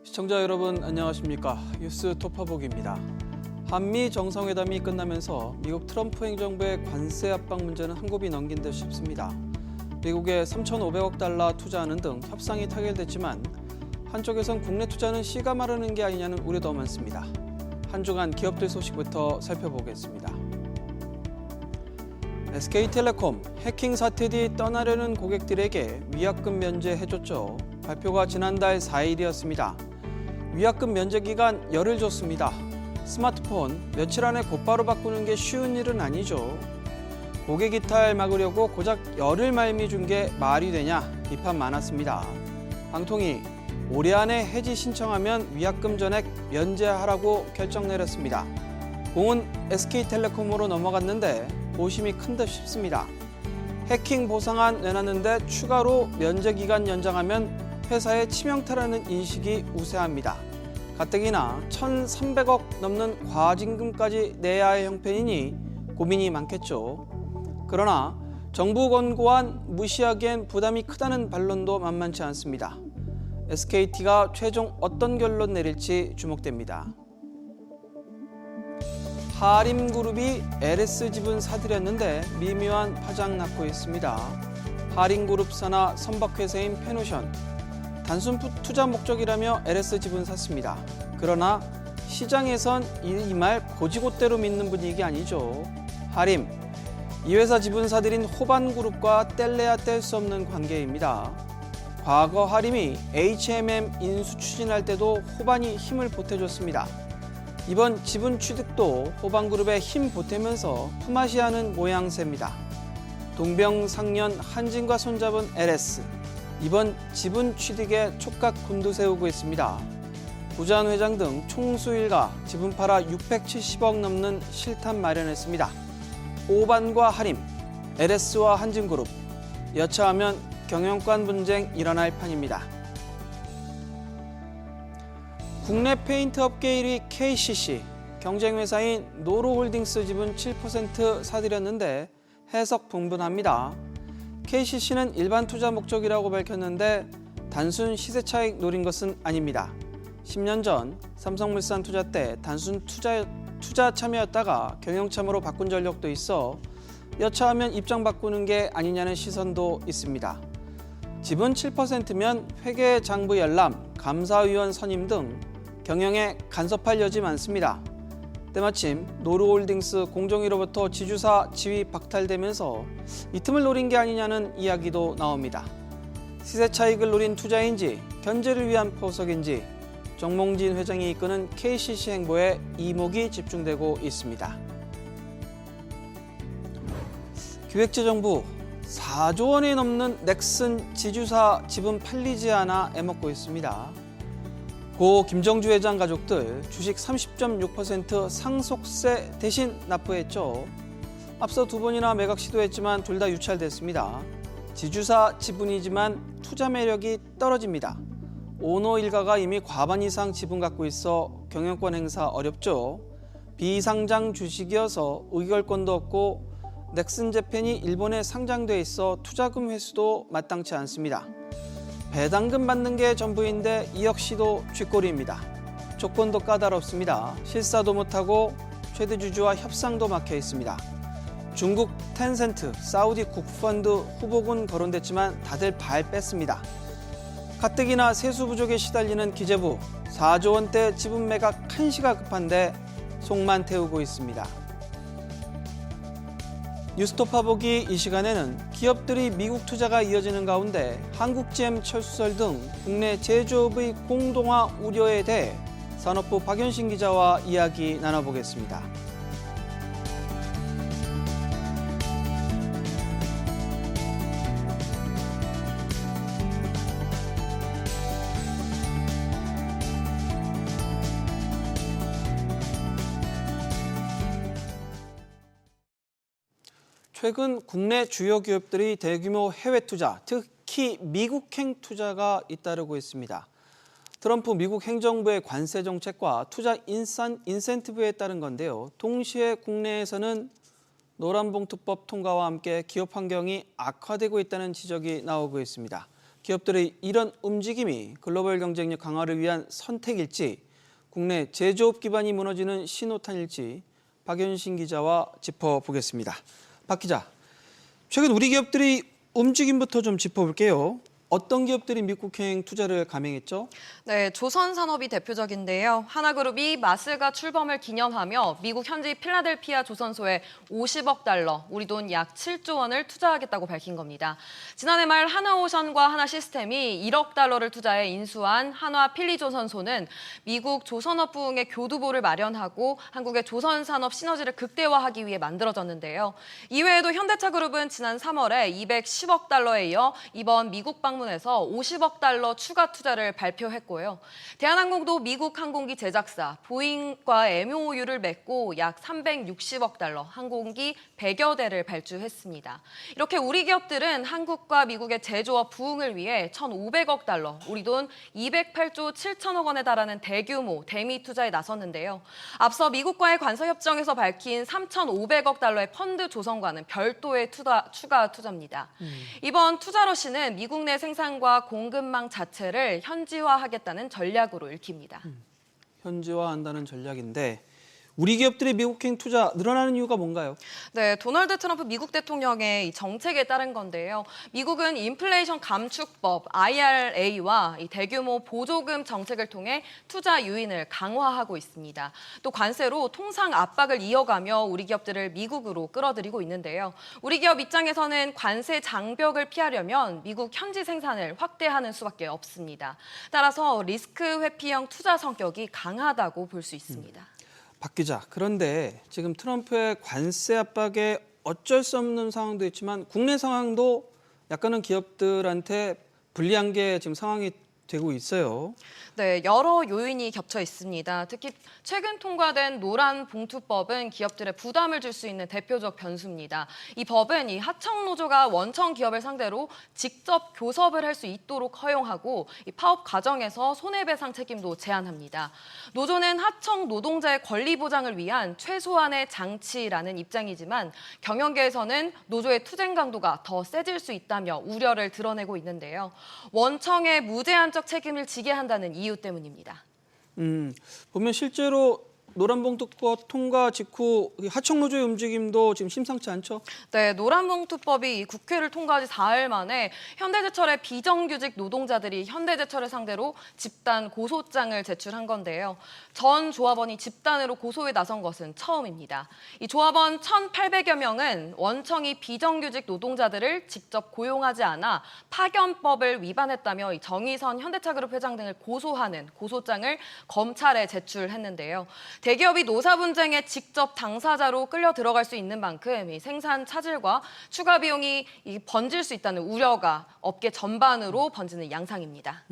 시청자 여러분 안녕하십니까? 뉴스 토파보기입니다. 한미 정상회담이 끝나면서 미국 트럼프 행정부의 관세 압박 문제는 한 곱이 넘긴 듯 싶습니다. 미국에 3,500억 달러 투자하는 등 협상이 타결됐지만 한쪽에선 국내 투자는 씨가 마르는 게 아니냐는 우려도 많습니다. 한 주간 기업들 소식부터 살펴보겠습니다. SK텔레콤 해킹 사태 뒤 떠나려는 고객들에게 위약금 면제해줬죠. 발표가 지난달 4일이었습니다. 위약금 면제 기간 열흘 줬습니다. 스마트폰 며칠 안에 곧바로 바꾸는 게 쉬운 일은 아니죠. 고객 이탈 막으려고 고작 열흘 말미 준 게 말이 되냐 비판 많았습니다. 방통위 올해 안에 해지 신청하면 위약금 전액 면제하라고 결정 내렸습니다. 공은 SK텔레콤으로 넘어갔는데 보심이 큰 듯 싶습니다. 해킹 보상안 내놨는데 추가로 면제 기간 연장하면 회사의 치명타라는 인식이 우세합니다. 가뜩이나 1,300억 넘는 과징금까지 내야 할 형편이니 고민이 많겠죠. 그러나 정부 권고안 무시하기엔 부담이 크다는 반론도 만만치 않습니다. SKT가 최종 어떤 결론 내릴지 주목됩니다. 하림그룹이 LS 지분 사들였는데 미묘한 파장 낳고 있습니다. 하림그룹 산하 선박회사인 페노션 단순 투자 목적이라며 LS 지분 샀습니다. 그러나 시장에선 이 말 고지곳대로 믿는 분위기 아니죠. 하림, 이 회사 지분 사들인 호반그룹과 뗄래야 뗄 수 없는 관계입니다. 과거 하림이 HMM 인수 추진할 때도 호반이 힘을 보태줬습니다. 이번 지분 취득도 호반그룹에 힘 보태면서 품앗이하는 모양새입니다. 동병상련 한진과 손잡은 LS. 이번 지분 취득에 촉각 곤두세우고 있습니다. 부자한 회장 등 총수 일가 지분 팔아 670억 넘는 실탄 마련했습니다. 호반과 하림, LS와 한진그룹. 여차하면 경영권 분쟁 일어날 판입니다. 국내 페인트 업계 1위 KCC, 경쟁회사인 노로홀딩스 지분 7% 사들였는데 해석 분분합니다. KCC는 일반 투자 목적이라고 밝혔는데 단순 시세 차익 노린 것은 아닙니다. 10년 전 삼성물산 투자 때 단순 투자 참여였다가 경영참으로 바꾼 전력도 있어 여차하면 입장 바꾸는 게 아니냐는 시선도 있습니다. 지분 7%면 회계 장부 열람, 감사위원 선임 등 경영에 간섭할 여지 많습니다. 때마침 노루홀딩스 공정위로부터 지주사 지위 박탈되면서 이 틈을 노린 게 아니냐는 이야기도 나옵니다. 시세 차익을 노린 투자인지 견제를 위한 포석인지 정몽진 회장이 이끄는 KCC 행보에 이목이 집중되고 있습니다. 기획재정부 4조 원이 넘는 넥슨 지주사 지분 팔리지 않아 애먹고 있습니다. 고 김정주 회장 가족들 주식 30.6% 상속세 대신 납부했죠. 앞서 두 번이나 매각 시도했지만 둘 다 유찰됐습니다. 지주사 지분이지만 투자 매력이 떨어집니다. 오너 일가가 이미 과반 이상 지분 갖고 있어 경영권 행사 어렵죠. 비상장 주식이어서 의결권도 없고 넥슨 재팬이 일본에 상장돼 있어 투자금 회수도 마땅치 않습니다. 배당금 받는 게 전부인데 이 역시도 쥐꼬리입니다. 조건도 까다롭습니다. 실사도 못하고 최대 주주와 협상도 막혀 있습니다. 중국 텐센트, 사우디 국펀드 후보군 거론됐지만 다들 발 뺐습니다. 가뜩이나 세수 부족에 시달리는 기재부, 4조 원대 지분 매각 한시가 급한데 속만 태우고 있습니다. 뉴스토파보기 이 시간에는 기업들이 미국 투자가 이어지는 가운데 한국GM 철수설 등 국내 제조업의 공동화 우려에 대해 산업부 박연신 기자와 이야기 나눠보겠습니다. 최근 국내 주요 기업들이 대규모 해외 투자, 특히 미국행 투자가 잇따르고 있습니다. 트럼프 미국 행정부의 관세 정책과 투자 인센티브에 따른 건데요. 동시에 국내에서는 노란봉투법 통과와 함께 기업 환경이 악화되고 있다는 지적이 나오고 있습니다. 기업들의 이런 움직임이 글로벌 경쟁력 강화를 위한 선택일지, 국내 제조업 기반이 무너지는 신호탄일지 박연신 기자와 짚어보겠습니다. 박 기자, 최근 우리 기업들의 움직임부터 좀 짚어볼게요. 어떤 기업들이 미국행 투자를 감행했죠? 네, 조선산업이 대표적인데요. 하나그룹이 마스가 출범을 기념하며 미국 현지 필라델피아 조선소에 50억 달러, 우리 돈 약 7조 원을 투자하겠다고 밝힌 겁니다. 지난해 말 하나오션과 하나시스템이 1억 달러를 투자해 인수한 한화 필리조선소는 미국 조선업 부흥의 교두보를 마련하고 한국의 조선산업 시너지를 극대화하기 위해 만들어졌는데요. 이외에도 현대차그룹은 지난 3월에 210억 달러에 이어 이번 미국 방문에서 50억 달러 추가 투자를 발표했고요. 대한항공도 미국 항공기 제작사 보잉과 MOU를 맺고 약 360억 달러 항공기 100여 대를 발주했습니다. 이렇게 우리 기업들은 한국과 미국의 제조업 부흥을 위해 1,500억 달러, 우리 돈 208조 7천억 원에 달하는 대규모 대미 투자에 나섰는데요. 앞서 미국과의 관세협정에서 밝힌 3,500억 달러의 펀드 조성과는 별도의 추가 투자입니다. 이번 투자 러시는 미국 내 생산과 공급망 자체를 현지화하겠다는 전략으로 읽힙니다. 현지화한다는 전략인데 우리 기업들의 미국행 투자 늘어나는 이유가 뭔가요? 네, 도널드 트럼프 미국 대통령의 이 정책에 따른 건데요. 미국은 인플레이션 감축법 IRA와 이 대규모 보조금 정책을 통해 투자 유인을 강화하고 있습니다. 또 관세로 통상 압박을 이어가며 우리 기업들을 미국으로 끌어들이고 있는데요. 우리 기업 입장에서는 관세 장벽을 피하려면 미국 현지 생산을 확대하는 수밖에 없습니다. 따라서 리스크 회피형 투자 성격이 강하다고 볼 수 있습니다. 박 기자, 그런데 지금 트럼프의 관세 압박에 어쩔 수 없는 상황도 있지만 국내 상황도 약간은 기업들한테 불리한 게 지금 상황이 되고 있어요. 네, 여러 요인이 겹쳐 있습니다. 특히 최근 통과된 노란봉투법은 기업들의 부담을 줄 수 있는 대표적 변수입니다. 이 법은 이 하청노조가 원청 기업을 상대로 직접 교섭을 할 수 있도록 허용하고 이 파업 과정에서 손해배상 책임도 제한합니다. 노조는 하청 노동자의 권리 보장을 위한 최소한의 장치라는 입장이지만 경영계에서는 노조의 투쟁 강도가 더 세질 수 있다며 우려를 드러내고 있는데요. 원청의 무제한적 책임을 지게 한다는 이유 때문입니다. 보면 실제로 노란봉투법 통과 직후 하청노조의 움직임도 지금 심상치 않죠? 네, 노란봉투법이 국회를 통과한 지 4일 만에 현대제철의 비정규직 노동자들이 현대제철을 상대로 집단 고소장을 제출한 건데요. 전 조합원이 집단으로 고소에 나선 것은 처음입니다. 이 조합원 1,800여 명은 원청이 비정규직 노동자들을 직접 고용하지 않아 파견법을 위반했다며 정의선 현대차그룹 회장 등을 고소하는 고소장을 검찰에 제출했는데요. 대기업이 노사 분쟁에 직접 당사자로 끌려 들어갈 수 있는 만큼 이 생산 차질과 추가 비용이 번질 수 있다는 우려가 업계 전반으로 번지는 양상입니다.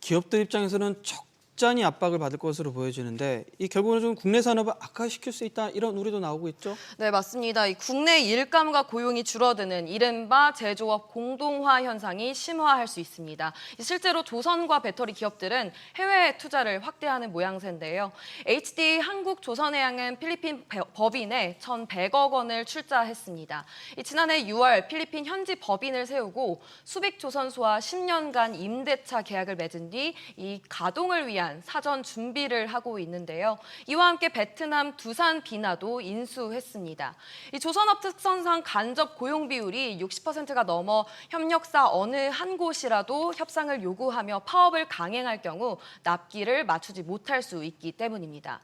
기업들 입장에서는 적잖이 압박을 받을 것으로 보여지는데 이 결국은 좀 국내 산업을 악화시킬 수 있다 이런 우려도 나오고 있죠? 네, 맞습니다. 이 국내 일감과 고용이 줄어드는 이른바 제조업 공동화 현상이 심화할 수 있습니다. 실제로 조선과 배터리 기업들은 해외 투자를 확대하는 모양새인데요. HD 한국조선해양은 필리핀 법인에 1,100억 원을 출자했습니다. 지난해 6월 필리핀 현지 법인을 세우고 수빅조선소와 10년간 임대차 계약을 맺은 뒤 이 가동을 위한 사전 준비를 하고 있는데요. 이와 함께 베트남 두산 비나도 인수했습니다. 이 조선업 특성상 간접 고용 비율이 60%가 넘어 협력사 어느 한 곳이라도 협상을 요구하며 파업을 강행할 경우 납기를 맞추지 못할 수 있기 때문입니다.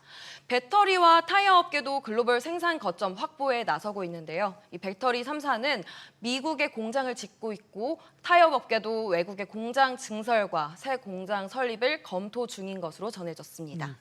배터리와 타이어 업계도 글로벌 생산 거점 확보에 나서고 있는데요. 이 배터리 3사는 미국에 공장을 짓고 있고 타이어 업계도 외국의 공장 증설과 새 공장 설립을 검토 중인 것으로 전해졌습니다.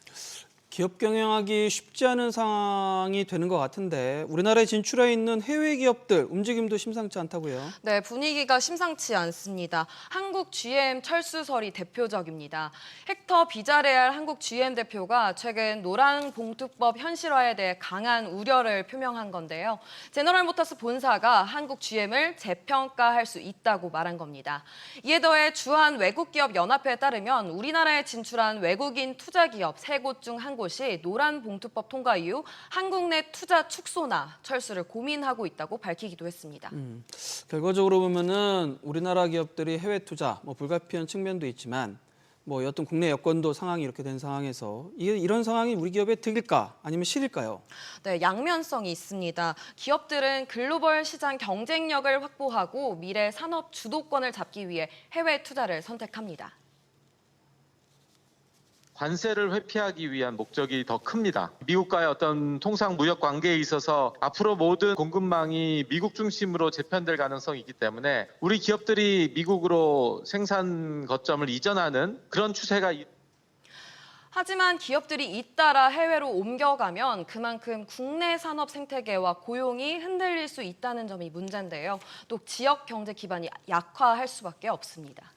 기업 경영하기 쉽지 않은 상황이 되는 것 같은데 우리나라에 진출해 있는 해외 기업들 움직임도 심상치 않다고요? 네, 분위기가 심상치 않습니다. 한국 GM 철수설이 대표적입니다. 헥터 비자레알 한국 GM 대표가 최근 노란봉투법 현실화에 대해 강한 우려를 표명한 건데요. 제너럴모터스 본사가 한국 GM을 재평가할 수 있다고 말한 겁니다. 이에 더해 주한 외국기업 연합회에 따르면 우리나라에 진출한 외국인 투자기업 3곳 중 한 곳이 노란봉투법 통과 이후 한국 내 투자 축소나 철수를 고민하고 있다고 밝히기도 했습니다. 결과적으로 보면은 우리나라 기업들이 해외 투자, 불가피한 측면도 있지만 어떤 국내 여건도 상황이 이렇게 된 상황에서 이런 상황이 우리 기업에 득일까 아니면 실일까요? 네, 양면성이 있습니다. 기업들은 글로벌 시장 경쟁력을 확보하고 미래 산업 주도권을 잡기 위해 해외 투자를 선택합니다. 관세를 회피하기 위한 목적이 더 큽니다. 미국과의 어떤 통상 무역 관계에 있어서 앞으로 모든 공급망이 미국 중심으로 재편될 가능성이 있기 때문에 우리 기업들이 미국으로 생산 거점을 이전하는 그런 추세가 하지만 기업들이 잇따라 해외로 옮겨가면 그만큼 국내 산업 생태계와 고용이 흔들릴 수 있다는 점이 문제인데요. 또 지역 경제 기반이 약화할 수밖에 없습니다.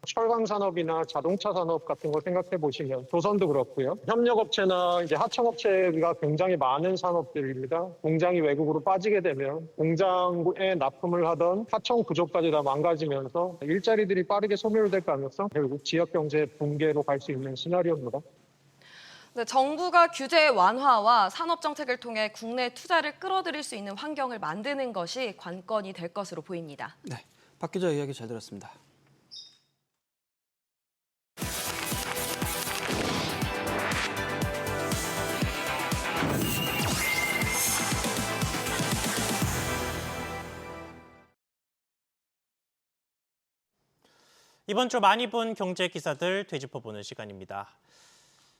철강 산업이나 자동차 산업 같은 거 생각해 보시면 조선도 그렇고요. 협력업체나 이제 하청업체가 굉장히 많은 산업들입니다. 공장이 외국으로 빠지게 되면 공장에 납품을 하던 하청 구조까지 다 망가지면서 일자리들이 빠르게 소멸될 가능성, 결국 지역 경제 붕괴로 갈 수 있는 시나리오입니다. 네, 정부가 규제 완화와 산업 정책을 통해 국내 투자를 끌어들일 수 있는 환경을 만드는 것이 관건이 될 것으로 보입니다. 네, 박 기자 이야기 잘 들었습니다. 이번 주 많이 본 경제 기사들 되짚어보는 시간입니다.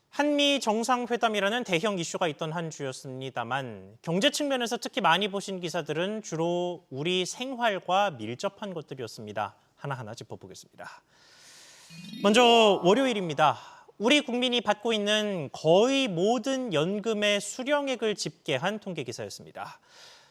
한미 정상회담이라는 대형 이슈가 있던 한 주였습니다만 경제 측면에서 특히 많이 보신 기사들은 주로 우리 생활과 밀접한 것들이었습니다. 하나하나 짚어보겠습니다. 먼저 월요일입니다. 우리 국민이 받고 있는 거의 모든 연금의 수령액을 집계한 통계 기사였습니다.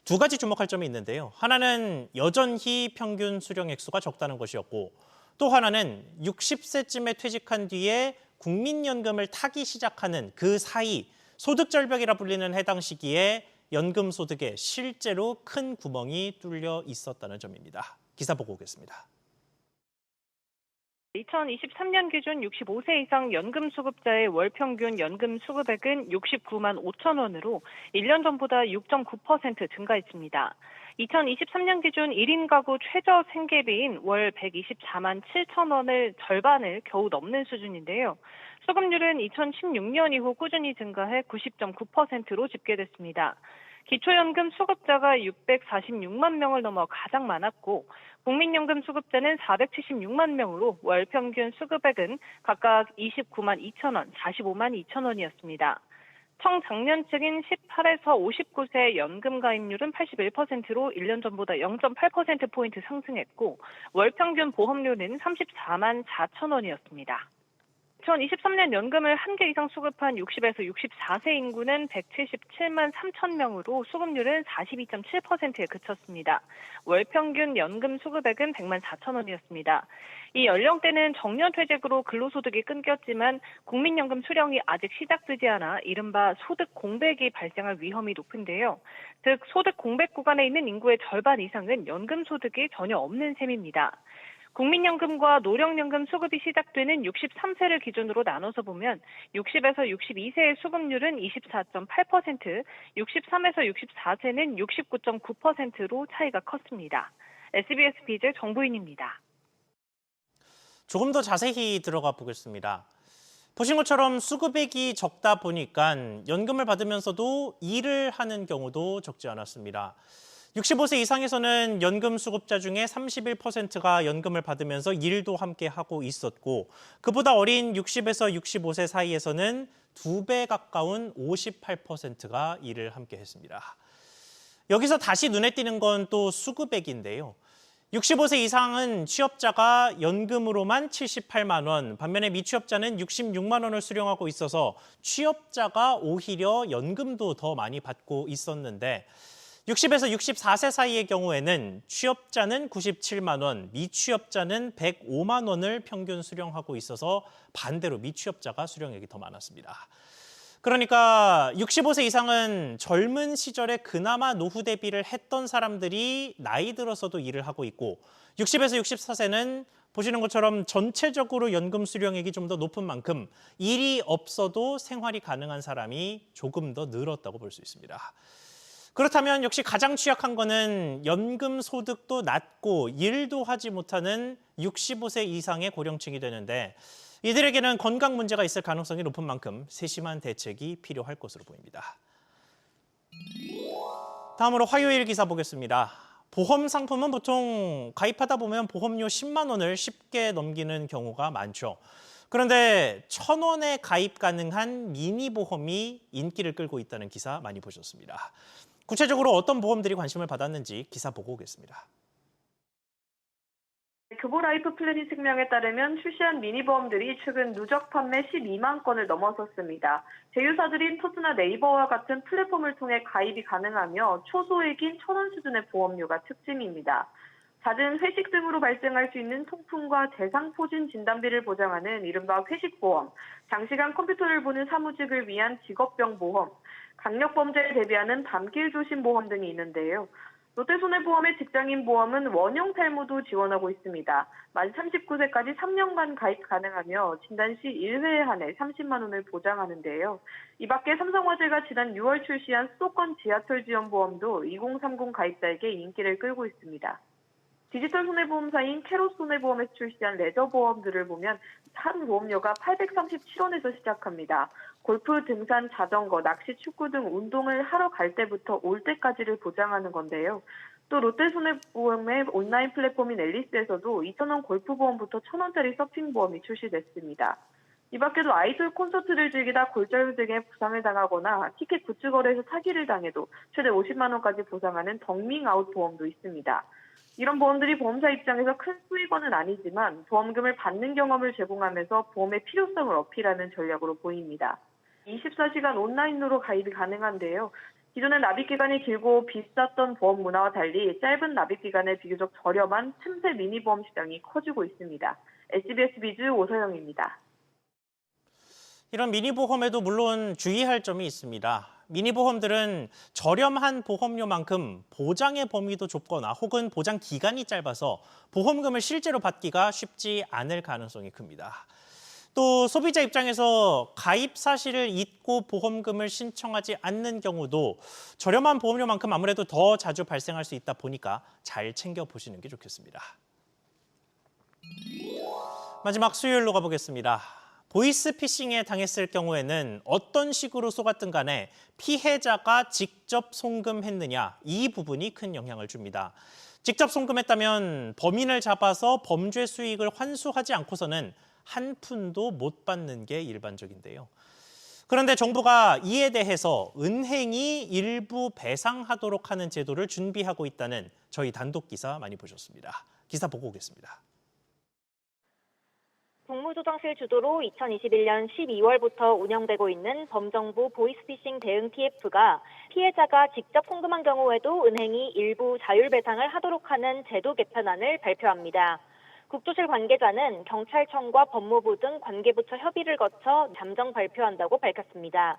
두 가지 주목할 점이 있는데요. 하나는 여전히 평균 수령액 수가 적다는 것이었고 또 하나는 60세쯤에 퇴직한 뒤에 국민연금을 타기 시작하는 그 사이 소득절벽이라 불리는 해당 시기에 연금 소득에 실제로 큰 구멍이 뚫려 있었다는 점입니다. 기사 보고 오겠습니다. 2023년 기준 65세 이상 연금 수급자의 월 평균 연금 수급액은 69만 5천 원으로 1년 전보다 6.9% 증가했습니다. 2023년 기준 1인 가구 최저 생계비인 월 124만 7천 원을 절반을 겨우 넘는 수준인데요. 수급률은 2016년 이후 꾸준히 증가해 90.9%로 집계됐습니다. 기초연금 수급자가 646만 명을 넘어 가장 많았고 국민연금 수급자는 476만 명으로 월 평균 수급액은 각각 29만 2천 원, 45만 2천 원이었습니다. 청장년층인 18에서 59세 연금 가입률은 81%로 1년 전보다 0.8%포인트 상승했고 월 평균 보험료는 34만 4천 원이었습니다. 2023년 연금을 한 개 이상 수급한 60에서 64세 인구는 177만 3천 명으로 수급률은 42.7%에 그쳤습니다. 월 평균 연금 수급액은 100만 4천 원이었습니다. 이 연령대는 정년퇴직으로 근로소득이 끊겼지만 국민연금 수령이 아직 시작되지 않아 이른바 소득 공백이 발생할 위험이 높은데요. 즉 소득 공백 구간에 있는 인구의 절반 이상은 연금 소득이 전혀 없는 셈입니다. 국민연금과 노령연금 수급이 시작되는 63세를 기준으로 나눠서 보면 60에서 62세의 수급률은 24.8%, 63에서 64세는 69.9%로 차이가 컸습니다. SBS 비즈 정부인입니다. 조금 더 자세히 들어가 보겠습니다. 보신 것처럼 수급액이 적다 보니까 연금을 받으면서도 일을 하는 경우도 적지 않았습니다. 65세 이상에서는 연금 수급자 중에 31%가 연금을 받으면서 일도 함께 하고 있었고 그보다 어린 60에서 65세 사이에서는 2배 가까운 58%가 일을 함께 했습니다. 여기서 다시 눈에 띄는 건 또 수급액인데요. 65세 이상은 취업자가 연금으로만 78만 원, 반면에 미취업자는 66만 원을 수령하고 있어서 취업자가 오히려 연금도 더 많이 받고 있었는데 60에서 64세 사이의 경우에는 취업자는 97만 원, 미취업자는 105만 원을 평균 수령하고 있어서 반대로 미취업자가 수령액이 더 많았습니다. 그러니까 65세 이상은 젊은 시절에 그나마 노후 대비를 했던 사람들이 나이 들어서도 일을 하고 있고 60에서 64세는 보시는 것처럼 전체적으로 연금 수령액이 좀 더 높은 만큼 일이 없어도 생활이 가능한 사람이 조금 더 늘었다고 볼 수 있습니다. 그렇다면 역시 가장 취약한 거는 연금 소득도 낮고 일도 하지 못하는 65세 이상의 고령층이 되는데 이들에게는 건강 문제가 있을 가능성이 높은 만큼 세심한 대책이 필요할 것으로 보입니다. 다음으로 화요일 기사 보겠습니다. 보험 상품은 보통 가입하다 보면 보험료 10만 원을 쉽게 넘기는 경우가 많죠. 그런데 1,000원에 가입 가능한 미니 보험이 인기를 끌고 있다는 기사 많이 보셨습니다. 구체적으로 어떤 보험들이 관심을 받았는지 기사 보고 오겠습니다. 교보라이프 플래닛 생명에 따르면 출시한 미니보험들이 최근 누적 판매 12만 건을 넘어섰습니다. 제휴사들인 토스나 네이버와 같은 플랫폼을 통해 가입이 가능하며 초소액인 1,000원 수준의 보험료가 특징입니다. 잦은 회식 등으로 발생할 수 있는 통풍과 대상포진 진단비를 보장하는 이른바 회식보험, 장시간 컴퓨터를 보는 사무직을 위한 직업병 보험, 강력범죄에 대비하는 밤길조심 보험 등이 있는데요. 롯데손해보험의 직장인보험은 원형 탈모도 지원하고 있습니다. 만 39세까지 3년간 가입 가능하며 진단 시 1회에 한해 30만 원을 보장하는데요. 이 밖에 삼성화재가 지난 6월 출시한 수도권 지하철 지원보험도 2030 가입자에게 인기를 끌고 있습니다. 디지털 손해보험사인 캐롯손해보험에서 출시한 레저보험들을 보면 한 보험료가 837원에서 시작합니다. 골프, 등산, 자전거, 낚시, 축구 등 운동을 하러 갈 때부터 올 때까지를 보장하는 건데요. 또 롯데손해보험의 온라인 플랫폼인 앨리스에서도 2,000원 골프보험부터 1,000원짜리 서핑보험이 출시됐습니다. 이 밖에도 아이돌 콘서트를 즐기다 골절 등의 부상을 당하거나 티켓 굿즈 거래에서 사기를 당해도 최대 50만 원까지 보상하는 덕밍아웃 보험도 있습니다. 이런 보험들이 보험사 입장에서 큰 수익원은 아니지만 보험금을 받는 경험을 제공하면서 보험의 필요성을 어필하는 전략으로 보입니다. 24시간 온라인으로 가입이 가능한데요. 기존의 납입 기간이 길고 비쌌던 보험 문화와 달리 짧은 납입 기간에 비교적 저렴한 틈새 미니보험 시장이 커지고 있습니다. SBS 비즈 오서영입니다. 이런 미니보험에도 물론 주의할 점이 있습니다. 미니보험들은 저렴한 보험료만큼 보장의 범위도 좁거나 혹은 보장 기간이 짧아서 보험금을 실제로 받기가 쉽지 않을 가능성이 큽니다. 또 소비자 입장에서 가입 사실을 잊고 보험금을 신청하지 않는 경우도 저렴한 보험료만큼 아무래도 더 자주 발생할 수 있다 보니까 잘 챙겨보시는 게 좋겠습니다. 마지막 수요일로 가보겠습니다. 보이스피싱에 당했을 경우에는 어떤 식으로 속았든 간에 피해자가 직접 송금했느냐, 이 부분이 큰 영향을 줍니다. 직접 송금했다면 범인을 잡아서 범죄 수익을 환수하지 않고서는 한 푼도 못 받는 게 일반적인데요. 그런데 정부가 이에 대해서 은행이 일부 배상하도록 하는 제도를 준비하고 있다는 저희 단독 기사 많이 보셨습니다. 기사 보고 오겠습니다. 국무조정실 주도로 2021년 12월부터 운영되고 있는 범정부 보이스피싱 대응 TF가 피해자가 직접 송금한 경우에도 은행이 일부 자율배상을 하도록 하는 제도 개편안을 발표합니다. 국조실 관계자는 경찰청과 법무부 등 관계부처 협의를 거쳐 잠정 발표한다고 밝혔습니다.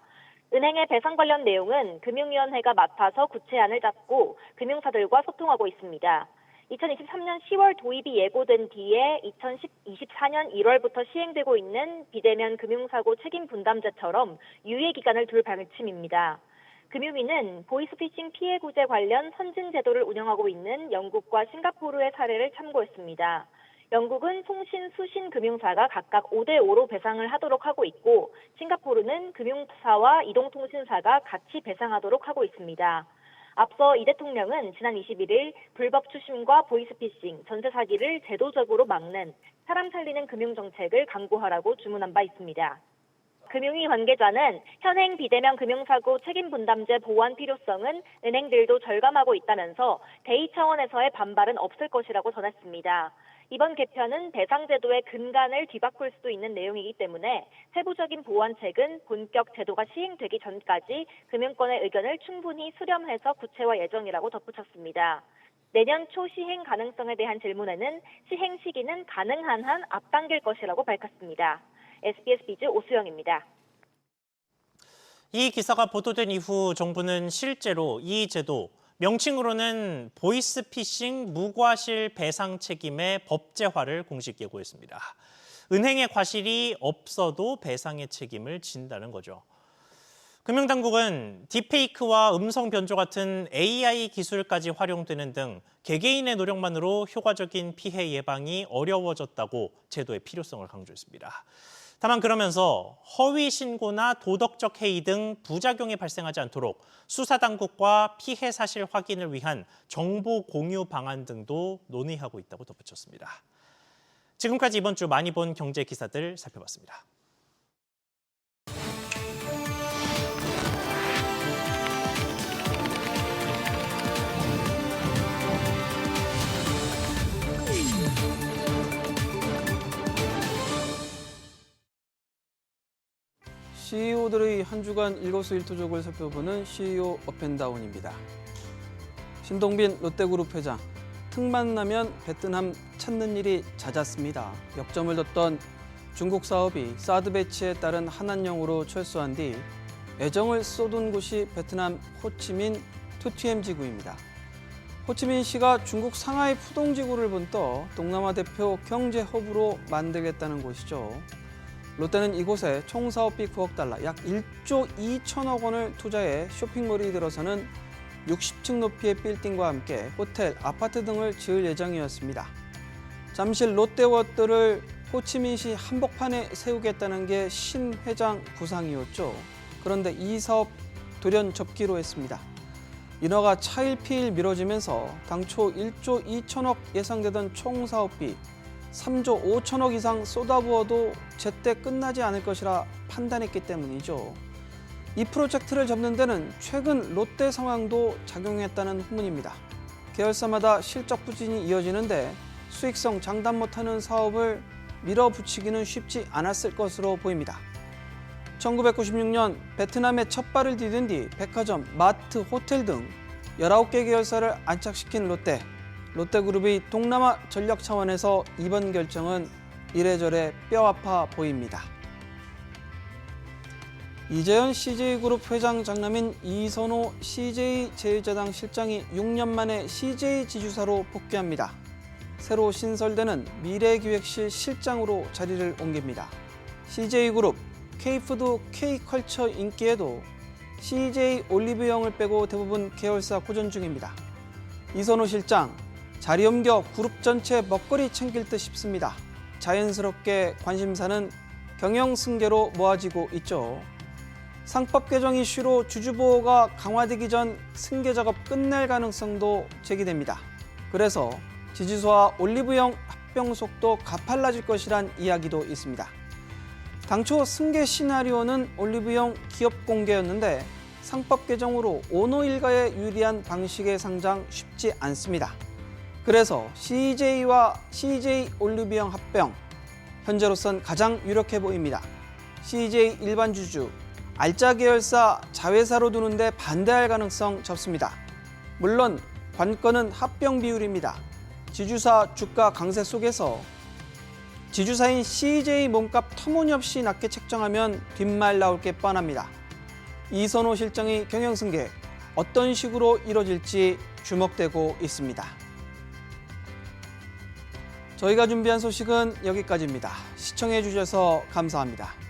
은행의 배상 관련 내용은 금융위원회가 맡아서 구체안을 잡고 금융사들과 소통하고 있습니다. 2023년 10월 도입이 예고된 뒤에 2024년 1월부터 시행되고 있는 비대면 금융사고 책임 분담제처럼 유예 기간을 둘 방침입니다. 금융위는 보이스피싱 피해 구제 관련 선진 제도를 운영하고 있는 영국과 싱가포르의 사례를 참고했습니다. 영국은 통신, 수신 금융사가 각각 5대5로 배상을 하도록 하고 있고 싱가포르는 금융사와 이동통신사가 같이 배상하도록 하고 있습니다. 앞서 이 대통령은 지난 21일 불법 추심과 보이스피싱, 전세 사기를 제도적으로 막는 사람 살리는 금융정책을 강구하라고 주문한 바 있습니다. 금융위 관계자는 현행 비대면 금융사고 책임분담제 보완 필요성은 은행들도 절감하고 있다면서 대의 차원에서의 반발은 없을 것이라고 전했습니다. 이번 개편은 배상제도의 근간을 뒤바꿀 수도 있는 내용이기 때문에 세부적인 보완책은 본격 제도가 시행되기 전까지 금융권의 의견을 충분히 수렴해서 구체화 예정이라고 덧붙였습니다. 내년 초 시행 가능성에 대한 질문에는 시행 시기는 가능한 한 앞당길 것이라고 밝혔습니다. SBS 비즈 오수영입니다. 이 기사가 보도된 이후 정부는 실제로 이 제도, 명칭으로는 보이스피싱 무과실 배상 책임의 법제화를 공식 예고했습니다. 은행의 과실이 없어도 배상의 책임을 진다는 거죠. 금융당국은 딥페이크와 음성 변조 같은 AI 기술까지 활용되는 등 개개인의 노력만으로 효과적인 피해 예방이 어려워졌다고 제도의 필요성을 강조했습니다. 다만 그러면서 허위 신고나 도덕적 해이 등 부작용이 발생하지 않도록 수사당국과 피해 사실 확인을 위한 정보 공유 방안 등도 논의하고 있다고 덧붙였습니다. 지금까지 이번 주 많이 본 경제 기사들 살펴봤습니다. CEO들의 한 주간 일거수일투족을 살펴보는 CEO 업앤다운입니다. 신동빈 롯데그룹 회장, 틈만 나면 베트남 찾는 일이 잦았습니다. 역점을 뒀던 중국 사업이 사드 배치에 따른 한한령으로 철수한 뒤 애정을 쏟은 곳이 베트남 호치민 투티엠 지구입니다. 호치민시가 중국 상하이 푸동 지구를 본떠 동남아 대표 경제 허브로 만들겠다는 곳이죠. 롯데는 이곳에 총 사업비 9억 달러, 약 1조 2천억 원을 투자해 쇼핑몰이 들어서는 60층 높이의 빌딩과 함께 호텔, 아파트 등을 지을 예정이었습니다. 잠실 롯데워터를 호치민시 한복판에 세우겠다는 게 신 회장 구상이었죠. 그런데 이 사업 돌연 접기로 했습니다. 인허가 차일피일 미뤄지면서 당초 1조 2천억 예상되던 총 사업비 3조 5천억 이상 쏟아부어도 제때 끝나지 않을 것이라 판단했기 때문이죠. 이 프로젝트를 접는 데는 최근 롯데 상황도 작용했다는 후문입니다. 계열사마다 실적 부진이 이어지는데 수익성 장담 못하는 사업을 밀어붙이기는 쉽지 않았을 것으로 보입니다. 1996년 베트남에 첫 발을 디딘 뒤 백화점, 마트, 호텔 등 19개 계열사를 안착시킨 롯데. 롯데그룹의 동남아 전략 차원에서 이번 결정은 이래저래 뼈아파 보입니다. 이재현 CJ그룹 회장 장남인 이선호 CJ제일제당 실장이 6년 만에 CJ 지주사로 복귀합니다. 새로 신설되는 미래기획실 실장으로 자리를 옮깁니다. CJ그룹, K푸드, K컬처 인기에도 CJ 올리브영을 빼고 대부분 계열사 고전 중입니다. 이선호 실장, 자리 옮겨 그룹 전체 먹거리 챙길 듯 싶습니다. 자연스럽게 관심사는 경영승계로 모아지고 있죠. 상법 개정 이슈로 주주보호가 강화되기 전 승계 작업 끝낼 가능성도 제기됩니다. 그래서 지주사와 올리브영 합병 속도 가팔라질 것이란 이야기도 있습니다. 당초 승계 시나리오는 올리브영 기업 공개였는데 상법 개정으로 오너 일가에 유리한 방식의 상장 쉽지 않습니다. 그래서 CJ와 CJ 올리브영 합병, 현재로선 가장 유력해 보입니다. CJ 일반 주주, 알짜 계열사 자회사로 두는데 반대할 가능성 적습니다. 물론 관건은 합병 비율입니다. 지주사 주가 강세 속에서 지주사인 CJ 몸값 터무니없이 낮게 책정하면 뒷말 나올 게 뻔합니다. 이선호 실장의 경영승계 어떤 식으로 이뤄질지 주목되고 있습니다. 저희가 준비한 소식은 여기까지입니다. 시청해 주셔서 감사합니다.